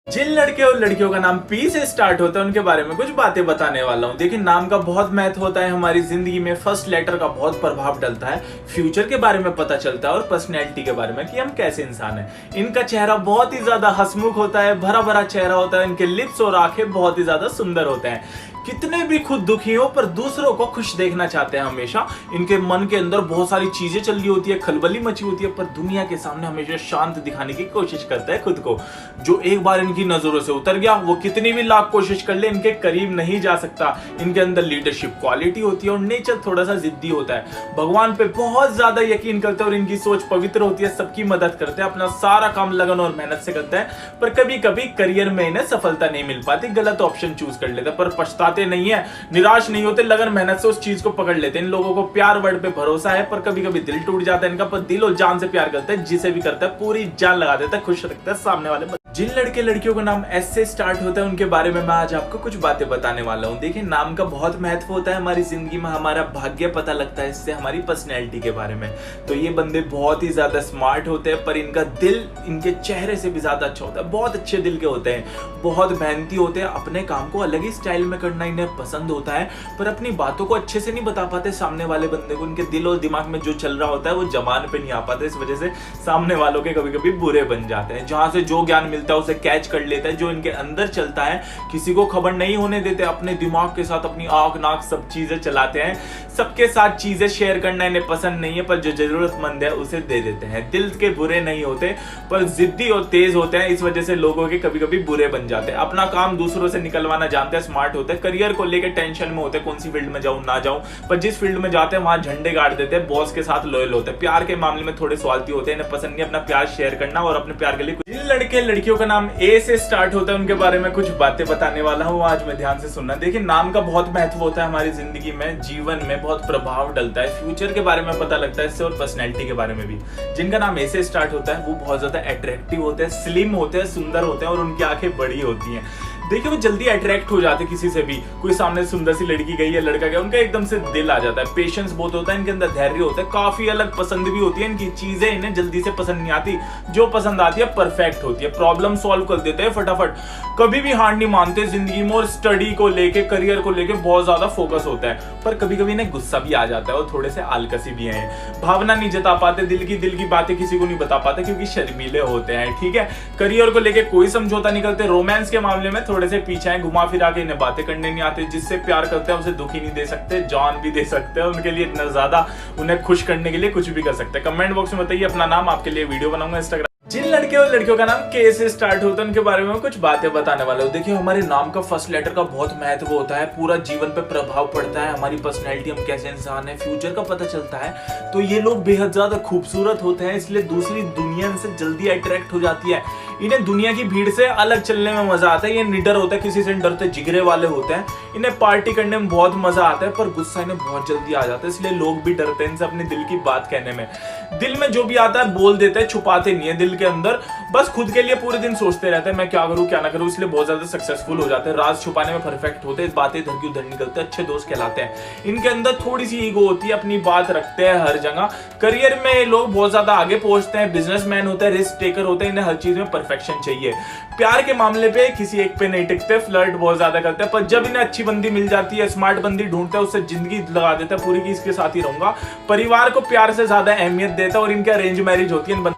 जिन लड़के और लड़कियों का नाम पी से स्टार्ट होता है उनके बारे में कुछ बातें बताने वाला हूँ। देखिए, नाम का बहुत महत्व होता है हमारी जिंदगी में। फर्स्ट लेटर का बहुत प्रभाव डलता है। फ्यूचर के बारे में पता चलता है और पर्सनैलिटी के बारे में कि हम कैसे इंसान हैं। इनका चेहरा बहुत ही ज्यादा हंसमुख होता है, भरा भरा चेहरा होता है। इनके लिप्स और आंखें बहुत ही ज्यादा सुंदर होते हैं। कितने भी खुद दुखी हो पर दूसरों को खुश देखना चाहते हैं हमेशा। इनके मन के अंदर बहुत सारी चीजें चल रही होती है, खलबली मची होती है, पर दुनिया के सामने हमेशा शांत दिखाने की कोशिश करता है खुद को। जो एक बार इनकी नजरों से उतर गया वो कितनी भी लाख कोशिश कर ले इनके करीब नहीं जा सकता। इनके अंदर लीडरशिप क्वालिटी होती है और नेचर थोड़ा सा जिद्दी होता है। भगवान पे बहुत ज्यादा यकीन करते हैं और इनकी सोच पवित्र होती है। सबकी मदद करते हैं, अपना सारा काम लगन और मेहनत से करते हैं। पर कभी कभी करियर में इन्हें सफलता नहीं मिल पाती, गलत ऑप्शन चूज कर लेते, पर पछताते नहीं है, निराश नहीं होते, लगन मेहनत से उस चीज को पकड़ लेते हैं। इन लोगों को प्यार वर्ड पे भरोसा है, पर कभी कभी दिल टूट जाता है इनका। पर दिल और जान से प्यार करते हैं, जिसे भी करता है पूरी जान लगा देता है, खुश रखता है सामने वाले। जिन लड़के लड़कियों का नाम एस से स्टार्ट होता है उनके बारे में मैं आज आपको कुछ बातें बताने वाला हूँ। देखिए, नाम का बहुत महत्व होता है हमारी जिंदगी में। हमारा भाग्य पता लगता है इससे, हमारी पर्सनैलिटी के बारे में। तो ये बंदे बहुत ही ज्यादा स्मार्ट होते हैं, पर इनका दिल इनके चेहरे से भी ज्यादा अच्छा होता है। बहुत अच्छे दिल के होते हैं, बहुत मेहनती होते हैं। अपने काम को अलग ही स्टाइल में करना इन्हें पसंद होता है, पर अपनी बातों को अच्छे से नहीं बता पाते सामने वाले बंदे को। इनके दिल और दिमाग में जो चल रहा होता है वो जबान पे नहीं आ पाता। इस वजह से सामने वालों के कभी कभी बुरे बन जाते हैं। जहां से जो ज्ञान मिलता है उसे कैच कर लेता है। जो इनके अंदर चलता है किसी को खबर नहीं होने देते। अपने दिमाग के साथ अपनी आंख नाक सब चीजें चलाते हैं। सबके साथ चीजें शेयर करना इन्हें पसंद नहीं है, पर जो जरूरतमंद है उसे दे देते हैं। दिल के बुरे नहीं होते, पर जिद्दी और तेज होते हैं। इस वजह से लोगों के कभी कभी बुरे बन जाते हैं। अपना काम दूसरों से निकलवाना जानते हैं, स्मार्ट होते हैं। करियर को लेकर टेंशन में होते हैं, कौन सी फील्ड में जाऊं ना जाऊं, पर जिस फील्ड में जाते हैं वहां झंडे गाड़ देते हैं। बॉस के साथ लॉयल होते हैं। प्यार के मामले में थोड़े स्वार्थी होते हैं। इन्हें पसंद नहीं अपना प्यार शेयर करना और अपने प्यार के लिए। जिन लड़के लड़कियों का नाम ए से स्टार्ट होता है उनके बारे में कुछ बातें बताने वाला हूं आज मैं, ध्यान से सुनना। देखिए, नाम का बहुत महत्व होता है हमारी जिंदगी में, जीवन में बहुत प्रभाव डलता है। फ्यूचर के बारे में पता लगता है इससे, और पर्सनैलिटी के बारे में भी। जिनका नाम ए से स्टार्ट होता है वो बहुत ज्यादा अट्रैक्टिव होते हैं, स्लिम होते हैं, सुंदर होते हैं और उनकी आंखें बड़ी होती हैं। देखिए, वो जल्दी अट्रैक्ट हो जाते किसी से भी। कोई सामने सुंदर सी लड़की गई है, लड़का गया, उनका एकदम से दिल आ जाता है। पेशेंस बहुत होता है इनके अंदर, धैर्य होता है। काफी अलग पसंद भी होती है इनकी चीजें, इन्हें जल्दी से पसंद नहीं आती। जो पसंद आती है परफेक्ट होती है। प्रॉब्लम सॉल्व कर देते हैं फटाफट, कभी भी हार नहीं मानते जिंदगी में। और स्टडी को लेके, करियर को लेके बहुत ज्यादा फोकस होता है। पर कभी कभी इन्हें गुस्सा भी आ जाता है और थोड़े से आलकसी भी हैं। भावना नहीं जता पाते, दिल की बातें किसी को नहीं बता पाते क्योंकि शर्मीले होते हैं। ठीक है, करियर को लेके कोई समझौता नहीं करते। रोमांस के मामले में थोड़े से पीछे हैं, घुमा फिरा के इन्हें बातें करने नहीं आते। जिससे प्यार करते हैं उसे दुखी नहीं दे सकते, जान भी दे सकते हैं। उनके लिए इतना ज्यादा, उन्हें खुश करने के लिए कुछ भी कर सकते हैं। कमेंट बॉक्स में बताइए अपना नाम, आपके लिए वीडियो बनाऊंगा इंस्टाग्राम। जिन लड़के और लड़कियों का नाम के से स्टार्ट होता है उनके बारे में कुछ बातें बताने वाला हूं। देखिए, हमारे नाम का फर्स्ट लेटर का बहुत महत्व होता है। पूरा जीवन पे प्रभाव पड़ता है। हमारी पर्सनैलिटी, हम कैसे इंसान है, फ्यूचर का पता चलता है। तो ये लोग बेहद ज्यादा खूबसूरत होते हैं, इसलिए दूसरी दुनिया इनसे जल्दी अट्रैक्ट हो जाती है। इन्हें दुनिया की भीड़ से अलग चलने में मजा आता है। ये निडर होता है, किसी से डरते, जिगरे वाले होते हैं। इन्हें पार्टी करने में बहुत मजा आता है, पर गुस्सा इन्हें बहुत जल्दी आ जाता है। इसलिए लोग भी डरते हैं इनसे अपने दिल की बात कहने में। दिल में जो भी आता है बोल देते हैं, छुपाते नहीं है दिल के अंदर। बस खुद के लिए पूरे दिन सोचते रहते हैं, मैं क्या करूं क्या ना करूं। इसलिए बहुत ज्यादा सक्सेसफुल हो जाते हैं। राज छुपाने में परफेक्ट होते हैं, बातें इधर की उधर निकलते हैं, अच्छे दोस्त कहलाते हैं। इनके अंदर थोड़ी सी ईगो होती है, अपनी बात रखते हैं हर जगह। करियर में लोग बहुत ज्यादा आगे पहुंचते हैं, बिजनेसमैन होते हैं, रिस्क टेकर होते हैं। इन्हें हर चीज में परफेक्शन चाहिए। प्यार के मामले पे किसी एक पे नहीं टिकते, फ्लर्ट बहुत ज्यादा करते हैं। पर जब इन्हें अच्छी बंदी मिल जाती है, स्मार्ट बंदी ढूंढते हैं, उससे जिंदगी लगा देता है पूरी की इसके साथ ही रहूंगा। परिवार को प्यार से ज्यादा अहमियत देता है और इनकी अरेंज मैरिज होती है।